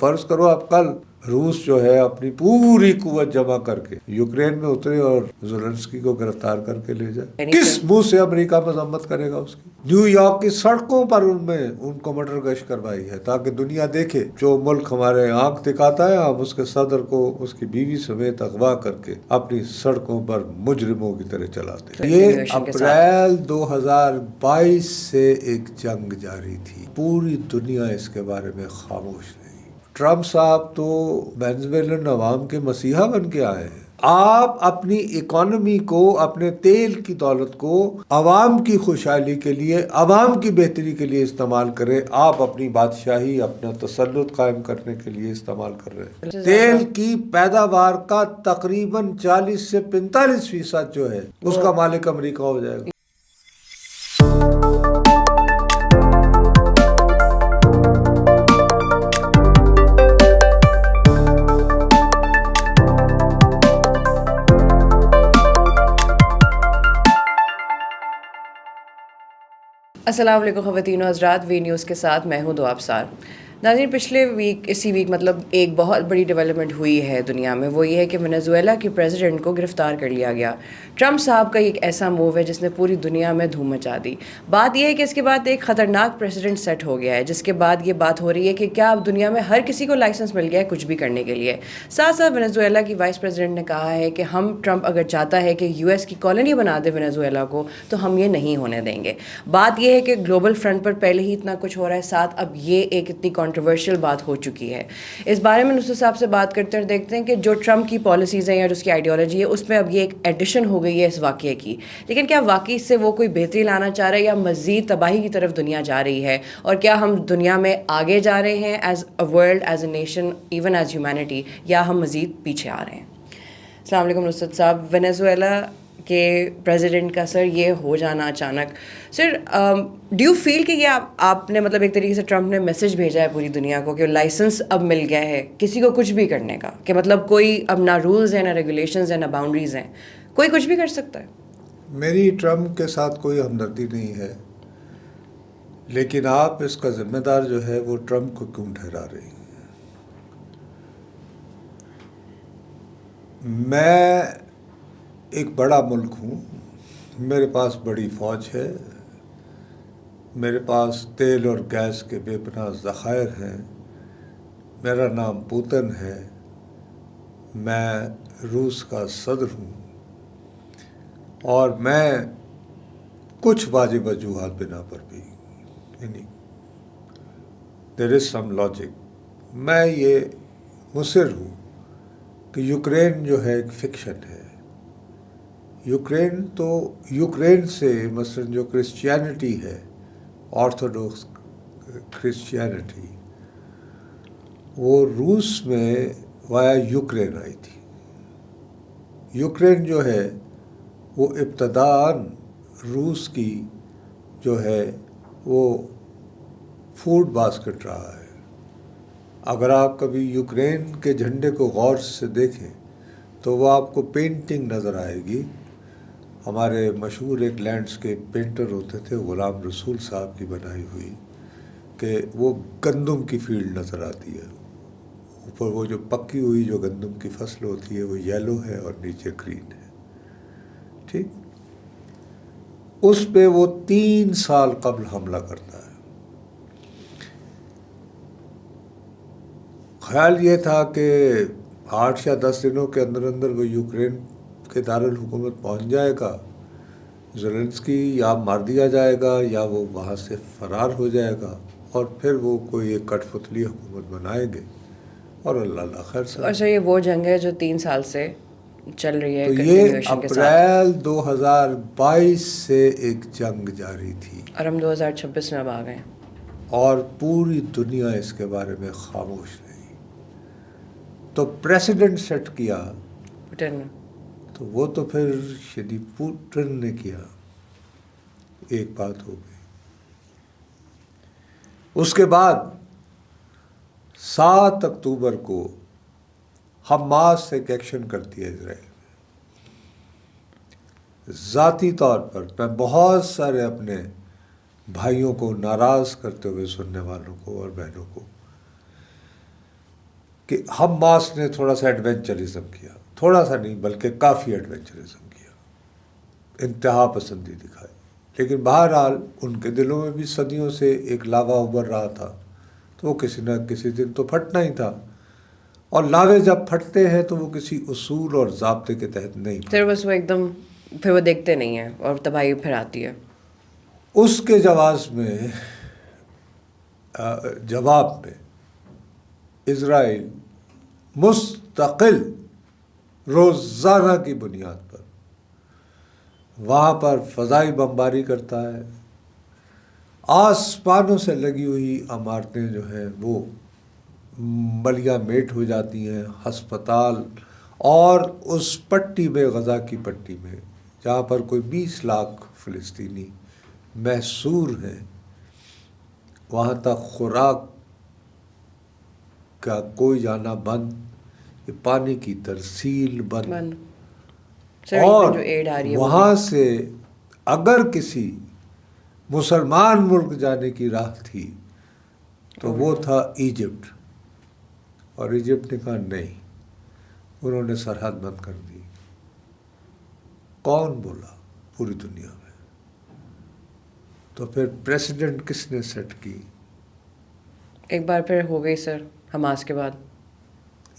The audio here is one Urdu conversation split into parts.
فرض کرو آپ کل روس جو ہے اپنی پوری قوت جمع کر کے یوکرین میں اترے اور زیلنسکی کو گرفتار کر کے لے جائے، کس منہ سے امریکہ مذمت کرے گا اس کی؟ نیو یارک کی سڑکوں پر ان کو مٹر گشت کروائی ہے تاکہ دنیا دیکھے جو ملک ہمارے آنکھ دکھاتا ہے ہم اس کے صدر کو اس کی بیوی سمیت اغوا کر کے اپنی سڑکوں پر مجرموں کی طرح چلاتے ہیں۔ یہ اپریل 2022 سے ایک جنگ جاری تھی، پوری دنیا اس کے بارے میں خاموش نہیں۔ ٹرمپ صاحب تو وینزویلن عوام کے مسیحا بن کے آئے ہیں۔ آپ اپنی اکانومی کو، اپنے تیل کی دولت کو عوام کی خوشحالی کے لیے، عوام کی بہتری کے لیے استعمال کریں۔ آپ اپنی بادشاہی، اپنا تسلط قائم کرنے کے لیے استعمال کر رہے ہیں۔ تیل کی پیداوار کا تقریباً 40 سے 45% جو ہے اس کا مالک امریکہ ہو جائے گا۔ السلام علیکم خواتین و حضرات، وی نیوز کے ساتھ میں ہوں دعا ابصار۔ ناظرین، پچھلے اسی ویک ایک بہت بڑی ڈیولپمنٹ ہوئی ہے دنیا میں، وہ یہ ہے کہ وینزویلا کے پریزیڈنٹ کو گرفتار کر لیا گیا۔ ٹرمپ صاحب کا ایک ایسا موو ہے جس نے پوری دنیا میں دھوم مچا دی۔ بات یہ ہے کہ اس کے بعد ایک خطرناک پریسیڈنٹ سیٹ ہو گیا ہے، جس کے بعد یہ بات ہو رہی ہے کہ کیا اب دنیا میں ہر کسی کو لائسنس مل گیا ہے کچھ بھی کرنے کے لیے۔ ساتھ ساتھ وینزویلا کی وائس پریزیڈنٹ نے کہا ہے کہ ٹرمپ اگر چاہتا ہے کہ یو ایس کی کالونی بنا دے وینزویلا کو تو ہم یہ نہیں ہونے دیں گے۔ بات یہ ہے کہ گلوبل فرنٹ پر پہلے ہی اتنا کچھ ہو رہا ہے، ساتھ اب یہ ایک اتنی کنٹروورشل بات ہو چکی ہے۔ اس بارے میں نصرت صاحب سے بات کرتے ہیں، دیکھتے ہیں کہ جو ٹرمپ کی پالیسیز ہیں یا جو اس کی آئیڈیالوجی ہے اس میں اب یہ ایک ایڈیشن ہو گئی ہے اس واقعے کی، لیکن کیا واقعی اس سے وہ کوئی بہتری لانا چاہ رہا ہے یا مزید تباہی کی طرف دنیا جا رہی ہے؟ اور کیا ہم دنیا میں آگے جا رہے ہیں as a world, as a nation, even as humanity, یا ہم مزید پیچھے آ رہے ہیں؟ السلام علیکم نصرت صاحب۔ وینزویلا کے پریزیڈنٹ کا سر یہ ہو جانا اچانک، سر ڈو یو فیل کہ یہ آپ نے ایک طریقے سے ٹرمپ نے میسج بھیجا ہے پوری دنیا کو کہ لائسنس اب مل گیا ہے کسی کو کچھ بھی کرنے کا، کہ کوئی اب نہ رولز ہیں، نہ ریگولیشنز ہیں، نہ باؤنڈریز ہیں، کوئی کچھ بھی کر سکتا ہے؟ میری ٹرمپ کے ساتھ کوئی ہمدردی نہیں ہے، لیکن آپ اس کا ذمہ دار جو ہے وہ ٹرمپ کو کیوں ٹھہرا رہی ہیں؟ میں ایک بڑا ملک ہوں، میرے پاس بڑی فوج ہے، میرے پاس تیل اور گیس کے بے پناہ ذخائر ہیں، میرا نام پوتن ہے، میں روس کا صدر ہوں، اور میں کچھ واجب وجوہات بنا پر بھی یعنی دیر از سم لاجک میں یہ مصر ہوں کہ یوکرین جو ہے ایک فکشن ہے۔ یوکرین سے مثلا جو کرسچینٹی ہے، آرتھوڈوکس کرسچینٹی، وہ روس میں وایا یوکرین آئی تھی۔ یوکرین جو ہے وہ ابتداً روس کی جو ہے وہ فوڈ باسکٹ رہا ہے۔ اگر آپ کبھی یوکرین کے جھنڈے کو غور سے دیکھیں تو وہ آپ کو پینٹنگ نظر آئے گی۔ ہمارے مشہور ایک لینڈسکیپ پینٹر ہوتے تھے غلام رسول صاحب کی بنائی ہوئی، کہ وہ گندم کی فیلڈ نظر آتی ہے، اوپر وہ جو پکی ہوئی جو گندم کی فصل ہوتی ہے وہ یلو ہے اور نیچے گرین ہے، ٹھیک؟ اس پہ وہ 3 سال قبل حملہ کرتا ہے۔ خیال یہ تھا کہ 8 یا 10 دنوں کے اندر اندر وہ یوکرین کے دارالحکومت پہنچ جائے گا، زیلنسکی یا مار دیا جائے گا یا وہ وہاں سے فرار ہو جائے گا، اور پھر وہ کوئی ایک کٹ پتلی حکومت بنائیں گے، اور اللہ خیر سے۔ اچھا، یہ وہ جنگ ہے جو 3 سال سے چل رہی ہے، تو یہ اپریل 2022 سے ایک جنگ جاری تھی، اور ہم 2026 میں اب آ گئے، اور پوری دنیا اس کے بارے میں خاموش نہیں۔ تو پریسیڈنٹ سیٹ کیا پوٹن نے، تو وہ تو پھر پوٹن نے کیا، ایک بات ہو گئی۔ اس کے بعد 7 اکتوبر کو حماس ایک ایکشن کرتی ہے اسرائیل میں۔ ذاتی طور پر میں بہت سارے اپنے بھائیوں کو ناراض کرتے ہوئے سننے والوں کو اور بہنوں کو کہ حماس نے تھوڑا سا ایڈونچرزم کیا، تھوڑا سا نہیں بلکہ کافی ایڈونچرزم کیا، انتہا پسندی دکھائی، لیکن بہرحال ان کے دلوں میں بھی صدیوں سے ایک لاوا ابھر رہا تھا، تو وہ کسی نہ کسی دن تو پھٹنا ہی تھا، اور لاوے جب پھٹتے ہیں تو وہ کسی اصول اور ضابطے کے تحت نہیں پھٹتے۔ پھر بس وہ ایک دم پھر وہ دیکھتے نہیں ہیں اور تباہی پھر آتی ہے۔ اس کے جواب میں اسرائیل مستقل روزانہ کی بنیاد پر وہاں پر فضائی بمباری کرتا ہے، آسمانوں سے لگی ہوئی عمارتیں جو ہیں وہ ملیاں میٹ ہو جاتی ہیں، ہسپتال، اور اس پٹی میں، غزہ کی پٹی میں جہاں پر کوئی 20 لاکھ فلسطینی محصور ہیں، وہاں تک خوراک کا کوئی جانا بند، یہ پانی کی ترسیل بند، اور جو ایڈ آ رہی ہے وہاں سے اگر کسی مسلمان ملک جانے کی راہ تھی تو وہ تھا ایجپٹ، اور ایجپٹ نے کہا نہیں، انہوں نے سرحد بند کر دی۔ کون بولا پوری دنیا میں؟ تو پھر پریسیڈنٹ کس نے سیٹ کی؟ ایک بار پھر ہو گئی سر حماس کے بعد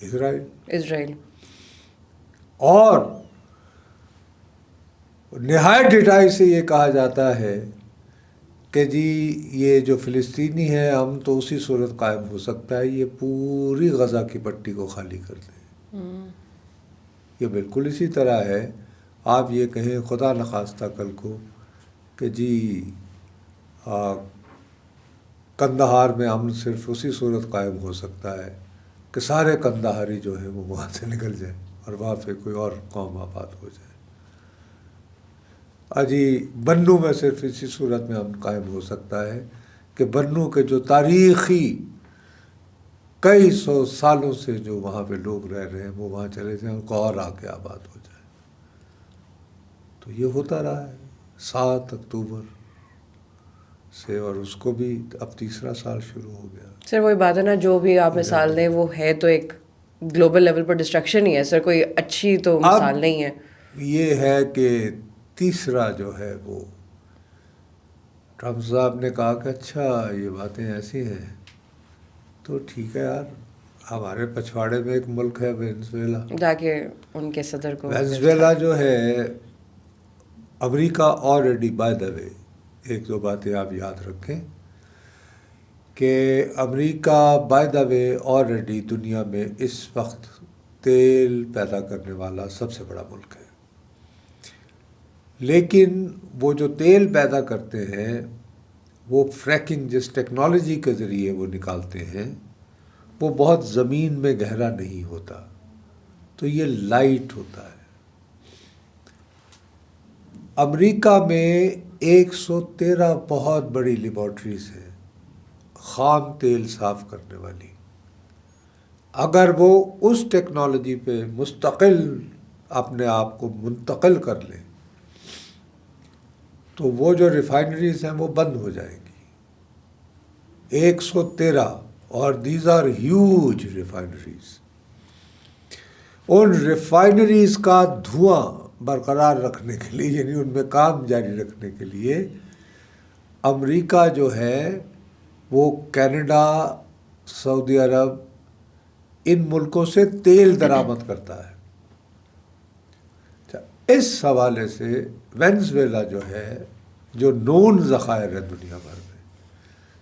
اسرائیل، اور نہایت ڈٹائی سے یہ کہا جاتا ہے کہ جی یہ جو فلسطینی ہے ہم تو اسی صورت قائم ہو سکتا ہے یہ پوری غزہ کی پٹی کو خالی کر دیں۔ یہ بالکل اسی طرح ہے، آپ یہ کہیں خدا نخواستہ کل کو کہ جی قندہار میں امن صرف اسی صورت قائم ہو سکتا ہے کہ سارے قندہاری جو ہیں وہ وہاں سے نکل جائیں اور وہاں پہ کوئی اور قوم آباد ہو جائے۔ اجی بنو میں صرف اسی صورت میں امن قائم ہو سکتا ہے کہ بنو کے جو تاریخی کئی سو سالوں سے جو وہاں پہ لوگ رہ رہے ہیں وہ وہاں چلے جائیں، ان کو اور آ کے آباد ہو جائے۔ تو یہ ہوتا رہا ہے 7 اکتوبر سے، اور اس کو بھی اب تیسرا سال شروع ہو گیا۔ سر وہی بات ہے نا، جو بھی آپ مثال دیں وہ ہے تو ایک گلوبل لیول پر ڈسٹرکشن ہی ہے سر، کوئی اچھی تو مثال نہیں ہے۔ یہ ہے کہ تیسرا جو ہے وہ ٹرمپ صاحب نے کہا کہ اچھا یہ باتیں ایسی ہیں تو ٹھیک ہے یار، ہمارے پچھواڑے میں ایک ملک ہے وینزویلا، تاکہ ان کے صدر کو وینزویلا جو ہے امریکہ آلریڈی، بائی دا وے ایک دو باتیں آپ یاد رکھیں کہ امریکہ بائی دا وے آلریڈی دنیا میں اس وقت تیل پیدا کرنے والا سب سے بڑا ملک ہے، لیکن وہ جو تیل پیدا کرتے ہیں وہ فریکنگ جس ٹیکنالوجی کے ذریعے وہ نکالتے ہیں وہ بہت زمین میں گہرا نہیں ہوتا، تو یہ لائٹ ہوتا ہے۔ امریکہ میں 113 بہت بڑی لیبارٹریز ہیں خام تیل صاف کرنے والی، اگر وہ اس ٹیکنالوجی پہ مستقل اپنے آپ کو منتقل کر لیں تو وہ جو ریفائنریز ہیں وہ بند ہو جائیں گی، 113، اور دیز آر ہیوج ریفائنریز۔ ان ریفائنریز کا دھواں برقرار رکھنے کے لیے، یعنی ان میں کام جاری رکھنے کے لیے، امریکہ جو ہے وہ کینیڈا، سعودی عرب، ان ملکوں سے تیل درآمد کرتا ہے۔ اس حوالے سے وینزویلا جو ہے، جو نون ذخائر ہے دنیا بھر میں،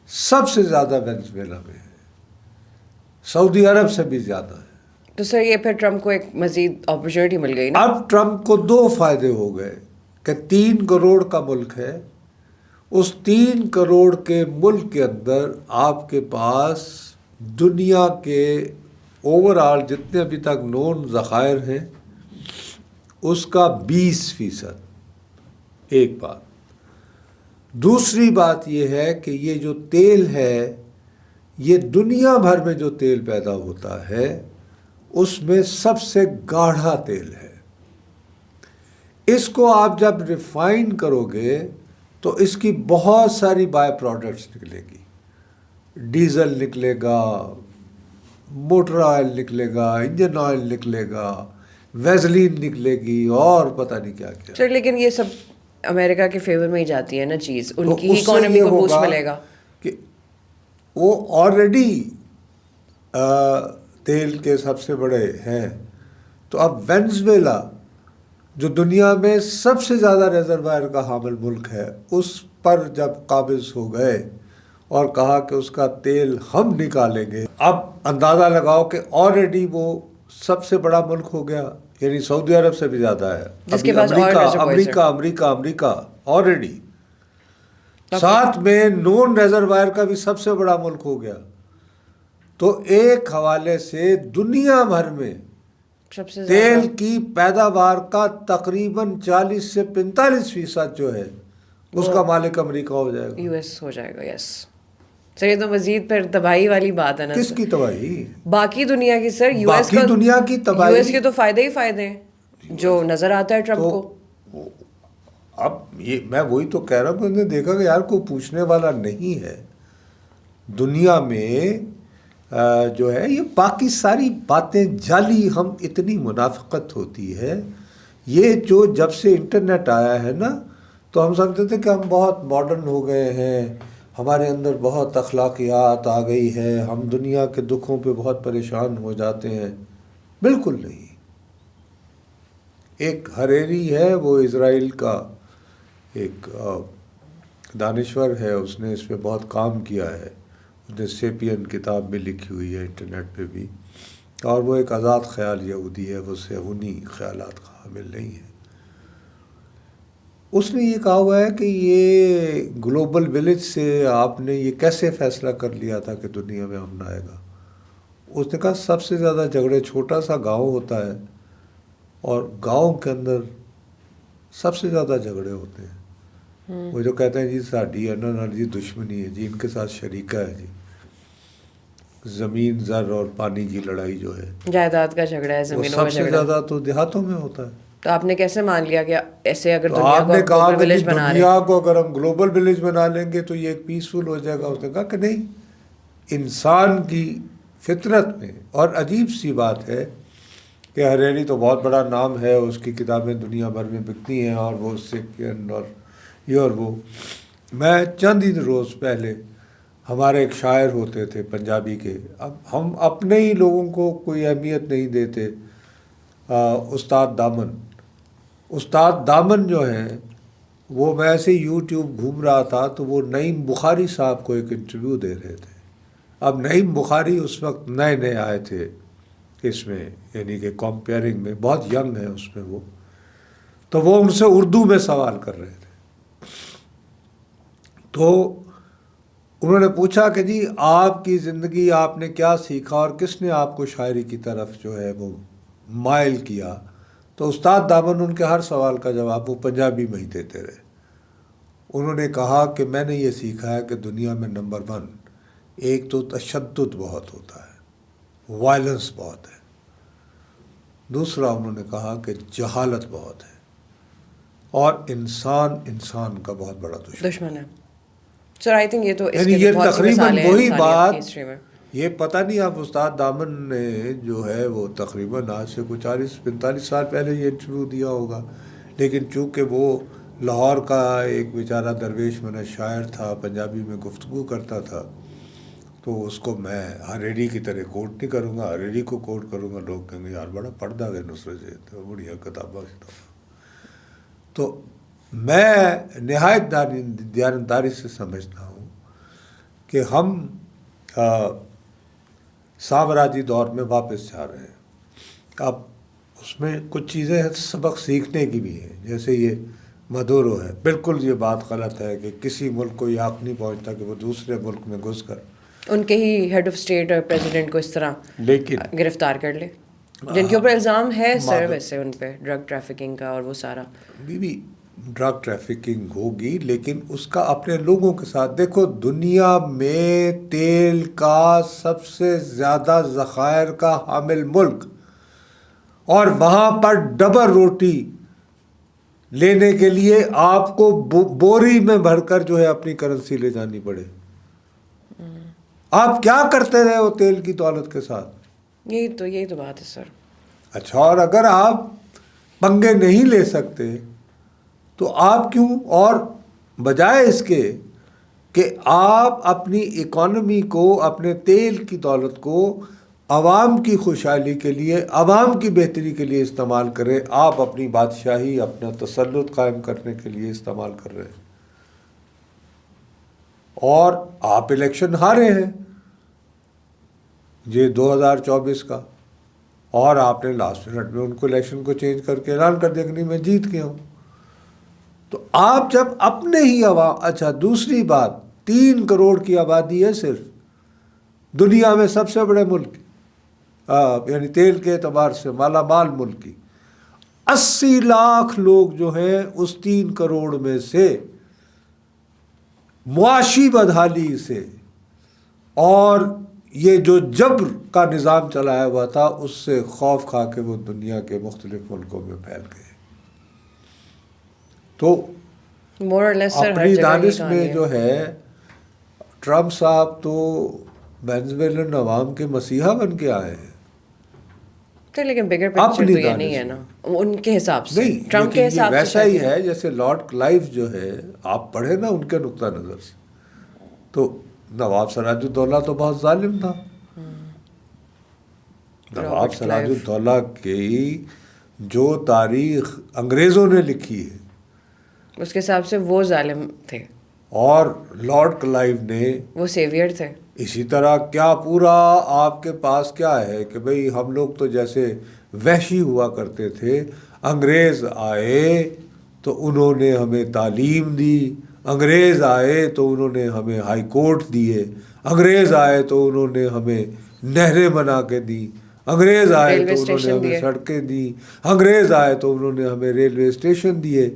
سب سے زیادہ وینزویلا میں ہے، سعودی عرب سے بھی زیادہ ہے۔ تو سر یہ پھر ٹرمپ کو ایک مزید اپرچونٹی مل گئی نا؟ اب ٹرمپ کو 2 فائدے ہو گئے کہ 3 کروڑ کا ملک ہے، اس 3 کروڑ کے ملک کے اندر آپ کے پاس دنیا کے اوور آل جتنے ابھی تک نون ذخائر ہیں اس کا 20%، ایک بات۔ دوسری بات یہ ہے کہ یہ جو تیل ہے، یہ دنیا بھر میں جو تیل پیدا ہوتا ہے اس میں سب سے گاڑھا تیل ہے، اس کو آپ جب ریفائن کرو گے تو اس کی بہت ساری بائی پروڈکٹس نکلے گی، ڈیزل نکلے گا، موٹر آئل نکلے گا, انجن آئل نکلے گا, ویزلین نکلے گی, اور پتہ نہیں کیا کیا. سر لیکن یہ سب امریکہ کے فیور میں ہی جاتی ہے نا چیز, ان کی تو اس سے اکانومی یہ کو بوسٹ ہوگا ملے گا کہ وہ آلریڈی تیل کے سب سے بڑے ہیں. تو اب وینزویلا جو دنیا میں سب سے زیادہ ریزروائر کا حامل ملک ہے, اس پر جب قابض ہو گئے اور کہا کہ اس کا تیل ہم نکالیں گے, اب اندازہ لگاؤ کہ آلریڈی وہ سب سے بڑا ملک ہو گیا, یعنی سعودی عرب سے بھی زیادہ ہے. جس کے ابھی پاس oil reservoirs امریکہ ہیں. امریکہ امریکہ آلریڈی ساتھ میں نون ریزروائر کا بھی سب سے بڑا ملک ہو گیا. تو ایک حوالے سے دنیا بھر میں سب سے تیل زیادہ کی پیداوار کا تقریباً 40 سے 45% جو ہے اس کا مالک امریکہ ہو جائے گا. یو ایس ہو جائے گا. یس سر, یہ تو مزید پھر تباہی والی بات ہے نا. کس کی تباہی؟ باقی دنیا کی سر. یو ایس باقی کا دنیا کی تباہی. یو ایس کے تو فائدے ہی فائدے ہیں جو نظر آتا ہے ٹرمپ کو. اب یہ میں وہی تو کہہ رہا ہوں کہ انہوں نے دیکھا کہ یار کوئی پوچھنے والا نہیں ہے دنیا میں. جو ہے یہ باقی ساری باتیں جعلی, ہم اتنی منافقت ہوتی ہے. یہ جو جب سے انٹرنیٹ آیا ہے نا, تو ہم سمجھتے تھے کہ ہم بہت ماڈرن ہو گئے ہیں, ہمارے اندر بہت اخلاقیات آ گئی ہے, ہم دنیا کے دکھوں پہ بہت پریشان ہو جاتے ہیں. بالکل نہیں. ایک ہریری ہے, وہ اسرائیل کا ایک دانشور ہے, اس نے اس پہ بہت کام کیا ہے. اس نے سیپین کتاب بھی لکھی ہوئی ہے انٹرنیٹ پہ بھی, اور وہ ایک آزاد خیال یہودی ہے, وہ صہیونی خیالات کا حامل نہیں ہے. اس نے یہ کہا ہوا ہے کہ یہ گلوبل ولیج سے آپ نے یہ کیسے فیصلہ کر لیا تھا کہ دنیا میں امن آئے گا. اس نے کہا سب سے زیادہ جھگڑے, چھوٹا سا گاؤں ہوتا ہے اور گاؤں کے اندر سب سے زیادہ جھگڑے ہوتے ہیں. وہ جو کہتے ہیں جی ساڈی انہوں نال جی دشمنی ہے جی, ان کے ساتھ شریکہ ہے جی, زمین زر اور پانی کی لڑائی جو ہے, جائیداد کا جھگڑا ہے, وہ زمینوں کا سب سے جھگڑا. زیادہ تو دیہاتوں میں ہوتا ہے. تو آپ نے کیسے مان لیا کہ ایسے اگر تو دنیا آپ کو نے کہا گلوبل کہ ولیج بنا رہے دنیا کو اگر ہم گلوبل ولیج بنا لیں گے تو یہ ایک پیسفل ہو جائے گا. اس نے کہا کہ نہیں, انسان کی فطرت میں, اور عجیب سی بات ہے کہ ہریری تو بہت بڑا نام ہے, اس کی کتابیں دنیا بھر میں بکتی ہیں, اور وہ سیپین اور یہ اور وہ. میں چند ہی روز پہلے, ہمارے ایک شاعر ہوتے تھے پنجابی کے, اب ہم اپنے ہی لوگوں کو کوئی اہمیت نہیں دیتے, استاد دامن جو ہیں, وہ میں ایسے یوٹیوب گھوم رہا تھا تو وہ نعیم بخاری صاحب کو ایک انٹرویو دے رہے تھے. اب نعیم بخاری اس وقت نئے نئے آئے تھے اس میں, یعنی کہ کمپیئرنگ میں بہت ینگ ہیں اس میں وہ, تو وہ ان سے اردو میں سوال کر رہے تھے. تو انہوں نے پوچھا کہ جی آپ کی زندگی آپ نے کیا سیکھا اور کس نے آپ کو شاعری کی طرف جو ہے وہ مائل کیا. تو استاد دامن ان کے ہر سوال کا جواب وہ پنجابی میں ہی دیتے رہے. انہوں نے کہا کہ میں نے یہ سیکھا ہے کہ دنیا میں نمبر 1 ایک تو تشدد بہت ہوتا ہے, وائلنس بہت ہے. دوسرا انہوں نے کہا کہ جہالت بہت ہے, اور انسان کا بہت بڑا دشمن ہے. سر آئی تھنک یہ تو اس یعنی کے یہ بہت سی تقریباً مثالیں ہیں وہی انسانیت بات, کی ہسٹری میں. یہ پتہ نہیں آپ استاد دامن نے جو ہے وہ تقریباً آج سے کوئی 40-45 سال پہلے یہ انٹرویو دیا ہوگا, لیکن چونکہ وہ لاہور کا ایک بیچارہ درویش من شاعر تھا, پنجابی میں گفتگو کرتا تھا, تو اس کو میں ہریری کی طرح کوٹ نہیں کروں گا. ہریری کو کوٹ کروں گا لوگ کہیں گے یار بڑا پڑھتا گئے نصرت سے, بڑھیا کتابیں. تو میں نہایت دیانتداری سے سمجھتا ہوں کہ ہم سامراجی دور میں واپس جا رہے ہیں. اب اس میں کچھ چیزیں سبق سیکھنے کی بھی ہیں, جیسے یہ مدورو ہے. بالکل یہ بات غلط ہے کہ کسی ملک کو یہ حق نہیں پہنچتا کہ وہ دوسرے ملک میں گھس کر ان کے ہی ہیڈ آف اسٹیٹ اور پریزیڈنٹ کو اس طرح لیکن گرفتار کر لے, جن کے اوپر الزام ہے سر ویسے ان پہ ڈرگ ٹریفکنگ کا اور وہ سارا. بھی ڈرگ ٹریفکنگ ہوگی, لیکن اس کا اپنے لوگوں کے ساتھ دیکھو. دنیا میں تیل کا سب سے زیادہ ذخائر کا حامل ملک, اور وہاں پر ڈبل روٹی لینے کے لیے آپ کو بوری میں بھر کر جو ہے اپنی کرنسی لے جانی پڑے. آپ کیا کرتے رہے ہو تیل کی دولت کے ساتھ؟ یہی تو بات ہے سر. اچھا، اور اگر آپ پنگے نہیں لے سکتے تو آپ کیوں، اور بجائے اس کے کہ آپ اپنی اکانومی کو، اپنے تیل کی دولت کو عوام کی خوشحالی کے لیے، عوام کی بہتری کے لیے استعمال کریں، آپ اپنی بادشاہی، اپنا تسلط قائم کرنے کے لیے استعمال کر رہے ہیں. اور آپ الیکشن ہارے ہیں یہ 2024 کا، اور آپ نے لاسٹ منٹ میں ان کو الیکشن کو چینج کر کے اعلان کر دیا کہ نہیں میں جیت گیا ہوں. تو آپ جب اپنے ہی عوام، اچھا دوسری بات، 3 کروڑ کی آبادی ہے صرف، دنیا میں سب سے بڑے ملک، یعنی تیل کے اعتبار سے مالا مال ملک کی، 80 لاکھ لوگ جو ہیں اس 3 کروڑ میں سے معاشی بدحالی سے اور یہ جو جبر کا نظام چلایا ہوا تھا اس سے خوف کھا کے وہ دنیا کے مختلف ملکوں میں پھیل گئے. تو more or less سر ہر اپنی جگہ یہ دانش کہانی میں ہے. جو ہے ٹرمپ صاحب تو وینزویلن عوام کے مسیحا بن کے آئے ہیں. تو لیکن بگر پکچر اپنی تو یہ نہیں دانش ہے نا ان کے حساب سے، نہیں، ٹرمپ کے لیکن یہ حساب سے ویسا ہی شاید ہے جیسے لارڈ کلائیو جو ہے، آپ پڑھے نا ان کے نقطہ نظر سے، تو نواب سراج الدولہ تو بہت ظالم تھا. نواب سراج الدولہ کی جو تاریخ انگریزوں نے لکھی ہے اس کے حساب سے وہ ظالم تھے، اور لارڈ کلائیو نے وہ سیویئر تھے. اسی طرح کیا پورا آپ کے پاس کیا ہے کہ بھئی ہم لوگ تو جیسے وحشی ہوا کرتے تھے، انگریز آئے تو انہوں نے ہمیں تعلیم دی، انگریز آئے تو انہوں نے ہمیں ہائی کورٹ دیے، انگریز آئے تو انہوں نے ہمیں نہریں بنا کے دی، انگریز آئے ریلوے تو انہوں نے اسٹیشن ہمیں دیے. سڑکیں دی، انگریز آئے تو انہوں نے ہمیں ریلوے اسٹیشن دیے.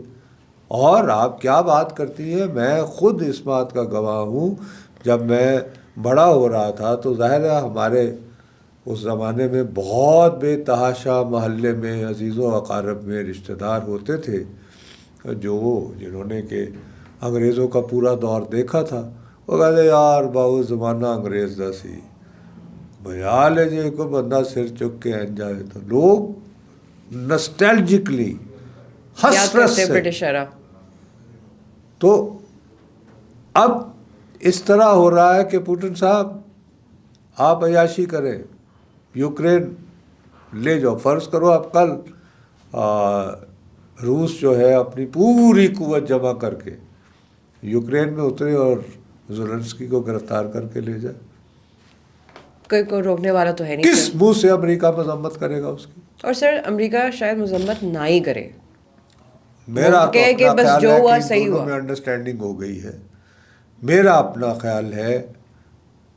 اور آپ کیا بات کرتی ہیں، میں خود اس بات کا گواہ ہوں. جب میں بڑا ہو رہا تھا تو ظاہر ہے ہمارے اس زمانے میں بہت بے تحاشا محلے میں عزیز و اقارب میں رشتہ دار ہوتے تھے جنہوں نے کہ انگریزوں کا پورا دور دیکھا تھا. وہ کہتے یار باؤ زمانہ انگریز دا سی، بجال ہے جی کو بندہ سر چک کے آن جائے تو لوگ نسٹیلجکلی حسرت سے برٹش ایرا. تو اب اس طرح ہو رہا ہے کہ پوٹن صاحب آپ عیاشی کریں، یوکرین لے جاؤ. فرض کرو آپ کل روس جو ہے اپنی پوری قوت جمع کر کے یوکرین میں اترے اور زیلنسکی کو گرفتار کر کے لے جائے، کوئی روکنے والا تو ہے نہیں. کس منہ سے امریکہ مذمت کرے گا اس کی؟ اور سر امریکہ شاید مذمت نہ ہی کرے. میرا تو اپنا بس خیال جو ہے ہوا کہ ان صحیح دونوں ہوا. میں انڈرسٹینڈنگ ہو گئی ہے. میرا اپنا خیال ہے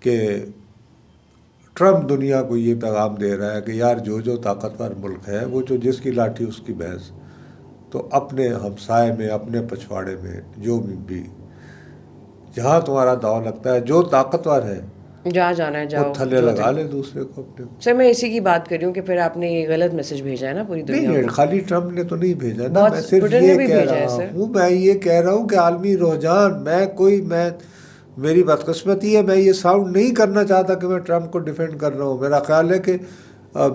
کہ ٹرمپ دنیا کو یہ پیغام دے رہا ہے کہ یار جو طاقتور ملک ہے وہ جو جس کی لاٹھی اس کی بھینس، تو اپنے ہمسائے میں، اپنے پچھواڑے میں جو بھی جہاں تمہارا داؤ لگتا ہے، جو طاقتور ہے جہاں جانا ہے وہ جاؤ. تھلے لگا لے دوسرے کو اپنے کو. سر میں اسی کی بات کر رہی ہوں کہ پھر آپ نے یہ غلط میسج بھیجا ہے نا پوری دنیا نہیں، کو. خالی ٹرمپ نے تو نہیں بھیجا نا، بہت میں صرف پوٹن نے یہ بھی کہہ بھیجا ہے رہا سر. ہوں، میں یہ کہہ رہا ہوں کہ عالمی رجحان، میں میری بدقسمتی ہے، میں یہ ساؤنڈ نہیں کرنا چاہتا کہ میں ٹرمپ کو ڈیفینڈ کر رہا ہوں. میرا خیال ہے کہ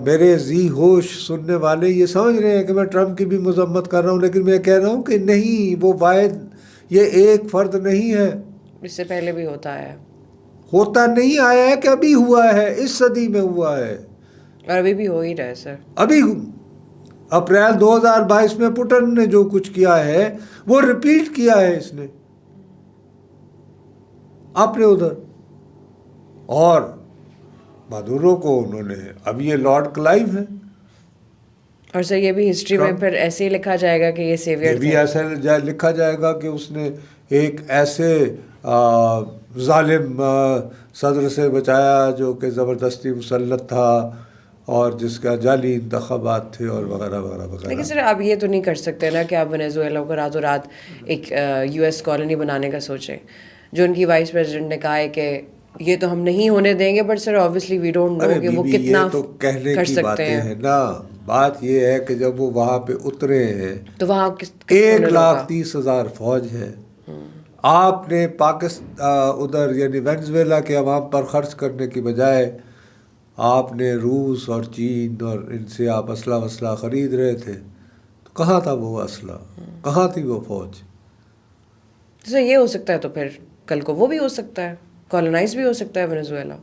میرے ذی ہوش سننے والے یہ سمجھ رہے ہیں کہ میں ٹرمپ کی بھی مذمت کر رہا ہوں، لیکن میں کہہ رہا ہوں کہ نہیں، وہ واحد یہ ایک فرد نہیں ہے، اس سے پہلے بھی ہوتا ہے، ہوتا نہیں آیا ہے کہ ابھی ہوا ہے، اس صدی میں ہوا ہے، اور ابھی بھی ہو ہی رہا ہے سر. ابھی اپریل 2022 میں پوٹن نے جو کچھ کیا ہے وہ ریپیٹ کیا ہے اس نے اپنے ادھر. اور مادورو کو انہوں نے، اب یہ لارڈ کلائیو ہے. اور سر یہ بھی ہسٹری میں پھر ایسے ہی لکھا جائے گا کہ یہ یہ سیویئر بھی تھے. ایسا لکھا جائے گا کہ اس نے ایک ایسے ظالم صدر سے بچایا جو کہ زبردستی مسلط تھا اور جس کا جعلی انتخابات تھے اور وغیرہ وغیرہ وغیرہ. لیکن سر آپ یہ تو نہیں کر سکتے نا کہ آپ ونیزویلا کو راتوں رات ایک یو ایس کالونی بنانے کا سوچیں. جو ان کی وائس پریزیڈنٹ نے کہا ہے کہ یہ تو ہم نہیں ہونے دیں گے، but sir obviously we don't know کہ وہ کتنا یہ تو کہنے کر کی سکتے باتیں ہیں نا. بات یہ ہے کہ جب وہ وہاں پہ اترے ہیں تو وہاں 1,30,000 فوج ہے. آپ نے ادھر یعنی وینزویلا کے عوام پر خرچ کرنے کی بجائے آپ نے روس اور چین اور ان سے آپ اسلحہ وسلح خرید رہے تھے، تو کہاں تھا وہ اسلحہ، کہاں تھی وہ فوج؟ جیسے یہ ہو سکتا ہے تو پھر کل کو وہ بھی ہو سکتا ہے، کالونائز بھی ہو سکتا ہے وینزویلا.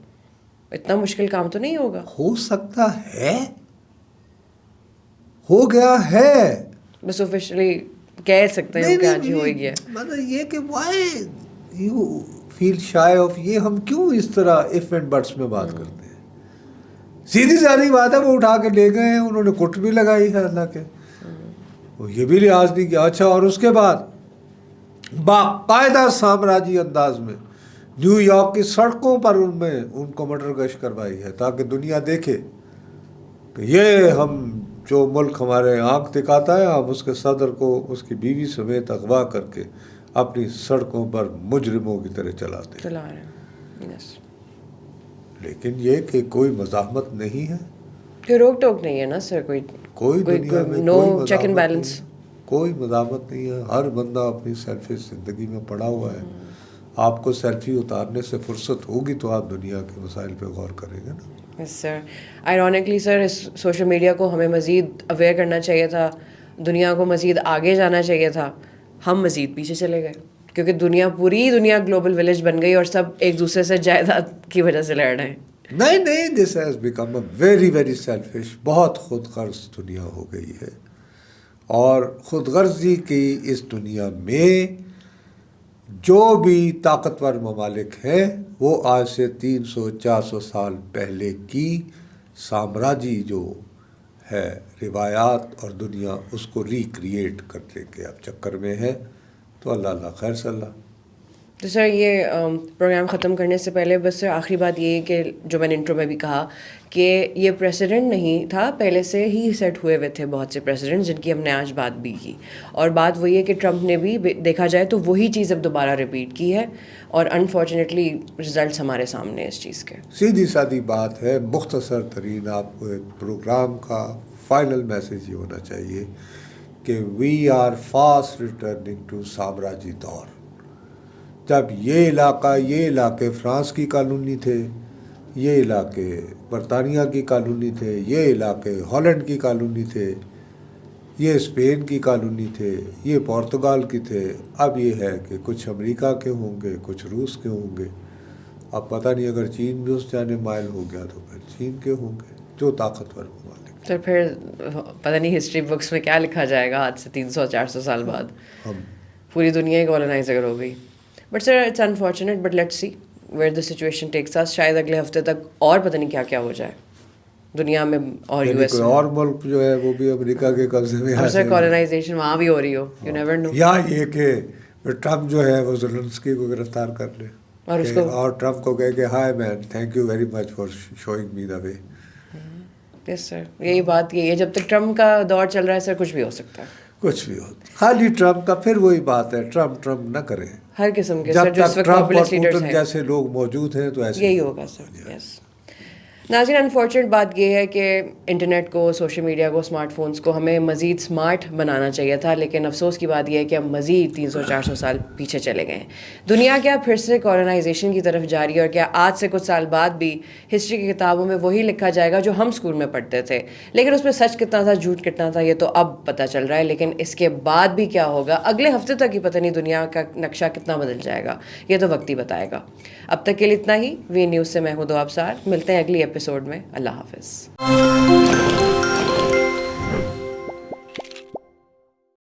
اتنا مشکل کام تو نہیں ہوگا. ہو سکتا ہے، ہو گیا ہے. بس آفیشلی کہہ سکتے ہیں کہ آج ہی ہو ہی گیا. مطلب یہ کہ why you feel shy of, یہ ہم کیوں اس طرح اف اینڈ بٹس میں بات کرتے ہیں؟ سیدھی سادھی بات ہے، وہ اٹھا کے لے گئے ہیں، انہوں نے کٹ بھی لگائی ہے اللہ کے، وہ یہ بھی لحاظ نہیں کیا. اچھا، اور اس کے بعد باقاعدہ سامراجی انداز میں نیو یارک کی سڑکوں پر ان کو مرڈر گش کروائی ہے، تاکہ دنیا دیکھے کہ یہ ہم جو ملک ہمارے آنکھ دکھاتا ہے، ہم اس کے صدر کو اس کی بیوی سمیت اغوا کر کے اپنی سڑکوں پر مجرموں کی طرح چلاتے ہیں. چلا رہے ہیں. یس. لیکن یہ کہ کوئی مزاحمت نہیں ہے، کوئی روک ٹوک نہیں ہے نا سر، کوئی دنیا میں نو کوئی چیک اینڈ مزاحمت بیلنس. نہیں ہے، کوئی مزاحمت نہیں ہے. ہر بندہ اپنی سیلفش زندگی میں پڑا ہوا ہے. آپ کو سیلفی اتارنے سے فرصت ہوگی تو آپ دنیا کے مسائل پہ غور کریں گے نا. یس سر. آئرونکلی سر، اس سوشل میڈیا کو ہمیں مزید اویئر کرنا چاہیے تھا، دنیا کو مزید آگے جانا چاہیے تھا. ہم مزید پیچھے چلے گئے کیونکہ پوری دنیا گلوبل ولیج بن گئی اور سب ایک دوسرے سے جائیداد کی وجہ سے لڑ رہے ہیں. نہیں، this has become a very very selfish, بہت خود غرض دنیا ہو گئی ہے. اور خود غرضی کی اس دنیا میں جو بھی طاقتور ممالک ہیں وہ آج سے 300-400 سال پہلے کی سامراجی جو ہے روایات اور دنیا، اس کو ریکریٹ کرنے کے اب چکر میں ہے. تو اللہ خیر صلی اللہ. تو سر یہ پروگرام ختم کرنے سے پہلے بس سر آخری بات یہ ہے کہ جو میں نے انٹرو میں بھی کہا کہ یہ پریسیڈنٹ نہیں تھا، پہلے سے ہی سیٹ ہوئے ہوئے تھے بہت سے پریسیڈنٹ جن کی ہم نے آج بات بھی کی. اور بات وہی ہے کہ ٹرمپ نے بھی دیکھا جائے تو وہی چیز اب دوبارہ ریپیٹ کی ہے، اور انفارچونیٹلی رزلٹس ہمارے سامنے اس چیز کے. سیدھی سادی بات ہے، مختصر ترین آپ کو ایک پروگرام کا فائنل میسیج یہ ہونا چاہیے کہ we are fast returning to سامراجی دور. جب یہ علاقے فرانس کی کالونی تھے، یہ علاقے برطانیہ کی کالونی تھے، یہ علاقے ہالینڈ کی کالونی تھے، یہ اسپین کی کالونی تھے، یہ پورتگال کی تھے. اب یہ ہے کہ کچھ امریکہ کے ہوں گے، کچھ روس کے ہوں گے. اب پتہ نہیں اگر چین بھی اس جانے مائل ہو گیا تو پھر چین کے ہوں گے، جو طاقتور ممالک. سر پھر پتہ نہیں ہسٹری بکس میں کیا لکھا جائے گا آج سے 300-400 سال بعد، ہم پوری دنیا ہی کالونائز اگر ہو گئی. But sir it's unfortunate, but let's see where the situation takes us. شاید اگلے ہفتے تک اور پتہ نہیں کیا کیا ہو جائے دنیا میں اور یو ایس کوئی میں، اور ملک جو ہے وہ بھی امریکہ کے قبضے میں اور سر کالونائزیشن وہاں بھی ہو رہی ہو، یو نیور نو. یا یہ کہ ٹرمپ جو ہے وہ زیلنسکی کو گرفتار کر لے اور اس کو اور ٹرمپ کو کہے کہ hi man thank you very much for showing me the way. Yes sir, یہی بات یہی ہے، جب تک ٹرمپ کا دور چل رہا ہے سر کچھ بھی ہو سکتا ہے. کچھ بھی ہو، خالی ٹرمپ کا پھر وہی بات ہے، ٹرمپ نہ کریں. ہر قسم کے جب سر جو اس تک وقت ٹرمپ اور پاپولسٹ لیڈرز پوٹن ہیں جیسے لوگ موجود ہیں تو ایسے یہی ہوگا سر. یس. ناظرین، انفارچونیٹ بات یہ ہے کہ انٹرنیٹ کو، سوشل میڈیا کو، اسمارٹ فونس کو ہمیں مزید اسمارٹ بنانا چاہیے تھا، لیکن افسوس کی بات یہ ہے کہ ہم مزید 300-400 سال پیچھے چلے گئے ہیں. دنیا کیا پھر سے کالونائزیشن کی طرف جاری ہے، اور کیا آج سے کچھ سال بعد بھی ہسٹری کی کتابوں میں وہی لکھا جائے گا جو ہم اسکول میں پڑھتے تھے. لیکن اس میں سچ کتنا تھا، جھوٹ کتنا تھا، یہ تو اب پتہ چل رہا ہے. لیکن اس کے بعد بھی کیا ہوگا، اگلے ہفتے تک ہی پتہ نہیں دنیا کا نقشہ کتنا بدل جائے گا، یہ تو وقت ہی بتائے گا. اب تک کے لیے اتنا ہی. وی نیوز سے میں ہوں دو ابصار. ملتے ہیں اگلی ایپیسوڈ میں. اللہ حافظ.